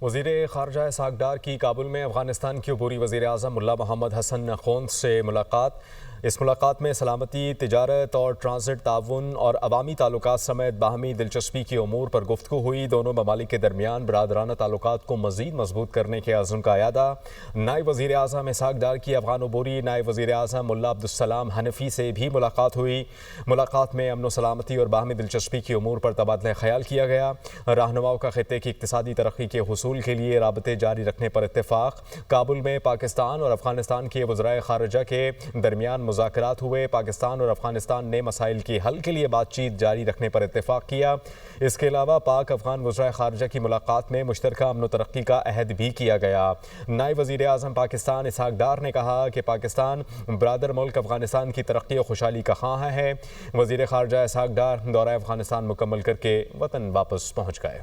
وزیر خارجہ اسحاق ڈار کی کابل میں افغانستان کے عبوری وزیر اعظم ملا محمد حسن نخوند سے ملاقات۔ اس ملاقات میں سلامتی، تجارت اور ٹرانزٹ تعاون اور عوامی تعلقات سمیت باہمی دلچسپی کے امور پر گفتگو ہوئی۔ دونوں ممالک کے درمیان برادرانہ تعلقات کو مزید مضبوط کرنے کے عزم کا اعادہ۔ نائب وزیر اعظم اسحاق ڈار کی افغان عبوری نائب وزیر اعظم ملا عبدالسلام حنفی سے بھی ملاقات ہوئی۔ ملاقات میں امن و سلامتی اور باہمی دلچسپی کے امور پر تبادلہ خیال کیا گیا۔ رہنماؤں کا خطے کی اقتصادی ترقی کے حصول کے لیے رابطے جاری رکھنے پر اتفاق۔ کابل میں پاکستان اور افغانستان کے وزرائے خارجہ کے درمیان مذاکرات ہوئے۔ پاکستان اور افغانستان نے مسائل کے حل کے لیے بات چیت جاری رکھنے پر اتفاق کیا۔ اس کے علاوہ پاک افغان وزرائے خارجہ کی ملاقات میں مشترکہ امن و ترقی کا عہد بھی کیا گیا۔ نائب وزیر اعظم پاکستان اسحاق ڈار نے کہا کہ پاکستان برادر ملک افغانستان کی ترقی و خوشحالی کا خواہاں ہے۔ وزیر خارجہ اسحاق ڈار دورہ افغانستان مکمل کر کے وطن واپس پہنچ گئے۔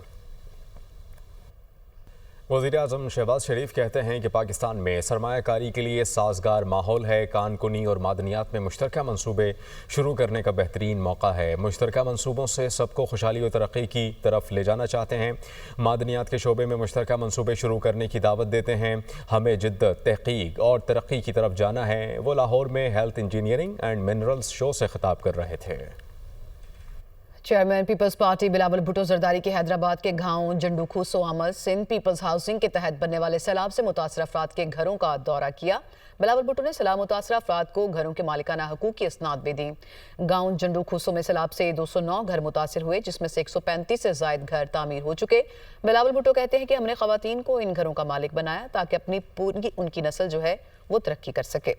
وزیر اعظم شہباز شریف کہتے ہیں کہ پاکستان میں سرمایہ کاری کے لیے سازگار ماحول ہے۔ کان کنی اور معدنیات میں مشترکہ منصوبے شروع کرنے کا بہترین موقع ہے۔ مشترکہ منصوبوں سے سب کو خوشحالی و ترقی کی طرف لے جانا چاہتے ہیں۔ معدنیات کے شعبے میں مشترکہ منصوبے شروع کرنے کی دعوت دیتے ہیں۔ ہمیں جدت، تحقیق اور ترقی کی طرف جانا ہے۔ وہ لاہور میں health engineering and minerals show سے خطاب کر رہے تھے۔ چیئرمین پیپلز پارٹی بلاول بھٹو زرداری کے حیدرآباد کے گاؤں جنڈو کھوسو عمل سندھ پیپلز ہاؤسنگ کے تحت بننے والے سیلاب سے متاثرہ افراد کے گھروں کا دورہ کیا۔ بلاول بھٹو نے سیلاب متاثرہ افراد کو گھروں کے مالکانہ حقوق کی اسناد بھی دیں۔ گاؤں جنڈو کھوسو میں سیلاب سے 209 گھر متاثر ہوئے، جس میں سے 135 سے زائد گھر تعمیر ہو چکے۔ بلاول بھٹو کہتے ہیں کہ ہم نے خواتین کو ان گھروں کا مالک بنایا تاکہ ان کی نسل جو ہے وہ ترقی کر سکے۔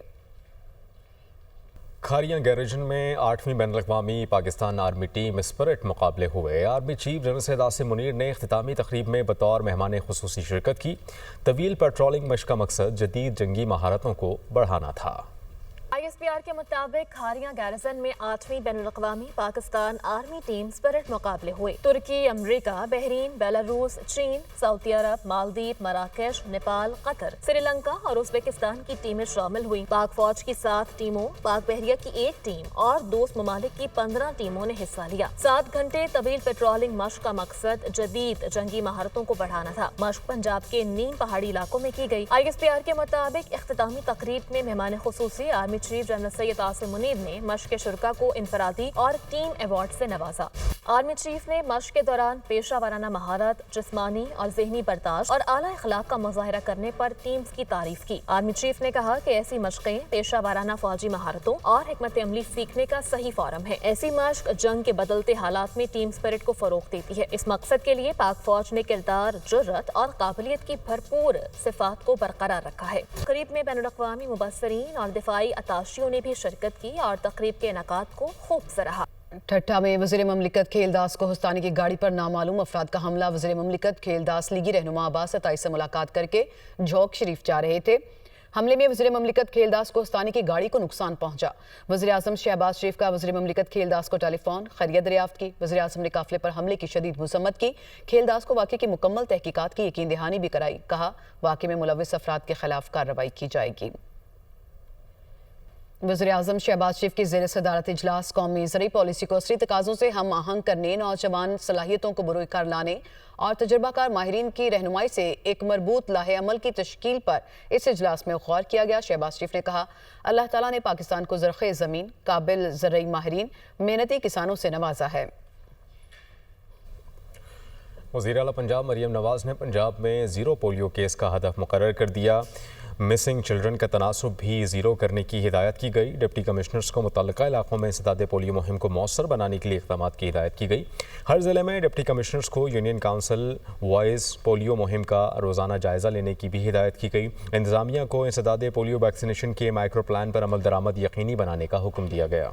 کھاریاں گیریجن میں 8ویں بین الاقوامی پاکستان آرمی ٹیم اسپرٹ مقابلے ہوئے۔ Army chief general Syed Asim Munir نے اختتامی تقریب میں بطور مہمان خصوصی شرکت کی۔ طویل پیٹرولنگ مشق کا مقصد جدید جنگی مہارتوں کو بڑھانا تھا۔ ISPR کے مطابق کھاریاں گیریزن میں 8ویں بین الاقوامی پاکستان آرمی ٹیم اسپرٹ مقابلے ہوئے۔ ترکی، امریکہ، بحرین، بیلاروس، چین، سعودی عرب، مالدیپ، مراکش، نیپال، قطر، سری لنکا اور ازبکستان کی ٹیمیں شامل ہوئیں۔ پاک فوج کی 7 ٹیموں، پاک بحریہ کی 1 ٹیم اور دوست ممالک کی 15 ٹیموں نے حصہ لیا۔ 7 گھنٹے طویل پیٹرولنگ مشق کا مقصد جدید جنگی مہارتوں کو بڑھانا تھا۔ مشق پنجاب کے نیم پہاڑی علاقوں میں کی گئی۔ ISPR کے مطابق اختتامی تقریب میں مہمان خصوصی army chief general Syed Asim Munir نے مشق کے شرکاء کو انفرادی اور ٹیم ایوارڈ سے نوازا۔ آرمی چیف نے مشق کے دوران پیشہ ورانہ مہارت، جسمانی اور ذہنی برداشت اور اعلیٰ اخلاق کا مظاہرہ کرنے پر ٹیمز کی تعریف کی۔ آرمی چیف نے کہا کہ ایسی مشقیں پیشہ ورانہ فوجی مہارتوں اور حکمت عملی سیکھنے کا صحیح فورم ہے۔ ایسی مشق جنگ کے بدلتے حالات میں ٹیم اسپرٹ کو فروغ دیتی ہے۔ اس مقصد کے لیے پاک فوج نے کردار، جرأت اور قابلیت کی بھرپور صفات کو برقرار رکھا ہے۔ تقریب میں بین الاقوامی مبصرین اور دفاعی اتاشیوں نے بھی شرکت کی اور تقریب کے انعقاد کو خوب سراہا۔ ٹھٹھہ میں وزیر مملکت کھیلداس کو ہستانی کی گاڑی پر نامعلوم افراد کا حملہ۔ وزیر مملکت کھیلداس لیگی رہنما عباس عطائی سے ملاقات کر کے جھوک شریف جا رہے تھے۔ حملے میں وزیر مملکت کھیلداس کو ہستانی کی گاڑی کو نقصان پہنچا۔ وزیر اعظم شہباز شریف کا وزیر مملکت کھیلداس کو ٹیلی فون خیریت دریافت کی۔ وزیر اعظم نے قافلے پر حملے کی شدید مذمت کی۔ کھیلداس کو واقعے کی مکمل تحقیقات کی یقین دہانی بھی کرائی۔ کہا واقعے میں ملوث افراد کے خلاف کارروائی کی جائے گی۔ وزیر اعظم شہباز شریف کی زیر صدارت اجلاس قومی زرعی پالیسی کو عصری تقاضوں سے ہم آہنگ کرنے، نوجوان صلاحیتوں کو بروئے کار لانے اور تجربہ کار ماہرین کی رہنمائی سے ایک مربوط لاہے عمل کی تشکیل پر اس اجلاس میں غور کیا گیا۔ شہباز شریف نے کہا اللہ تعالیٰ نے پاکستان کو زرخیز زمین، قابل زرعی ماہرین، محنتی کسانوں سے نوازا ہے۔ وزیر اعلیٰ پنجاب مریم نواز نے پنجاب میں 0 پولیو کیس کا ہدف مقرر کر دیا۔ مسنگ چلڈرن کا تناسب بھی 0 کرنے کی ہدایت کی گئی۔ ڈپٹی کمشنرز کو متعلقہ علاقوں میں انسداد پولیو مہم کو مؤثر بنانے کے لیے اقدامات کی ہدایت کی گئی۔ ہر ضلع میں ڈپٹی کمشنرز کو یونین کونسل وائز پولیو مہم کا روزانہ جائزہ لینے کی بھی ہدایت کی گئی۔ انتظامیہ کو انسداد پولیو ویکسینیشن کے مائکرو پلان پر عمل درآمد یقینی بنانے کا حکم دیا گیا۔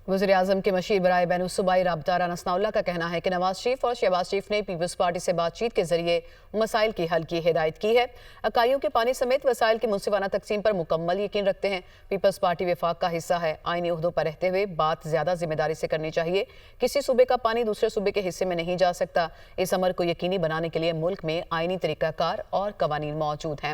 وزیر اعظم کے مشیر برائے بین الصوبائی رابطہ رانا ثناءاللہ کا کہنا ہے کہ نواز شریف اور شہباز شریف نے پیپلز پارٹی سے بات چیت کے ذریعے مسائل کی حل کی ہدایت کی ہے۔ اکائیوں کے پانی سمیت وسائل کی منصفانہ تقسیم پر مکمل یقین رکھتے ہیں۔ پیپلز پارٹی وفاق کا حصہ ہے۔ آئینی عہدوں پر رہتے ہوئے بات زیادہ ذمہ داری سے کرنی چاہیے۔ کسی صوبے کا پانی دوسرے صوبے کے حصے میں نہیں جا سکتا۔ اس امر کو یقینی بنانے کے لیے ملک میں آئینی طریقہ کار اور قوانین موجود ہیں۔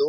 2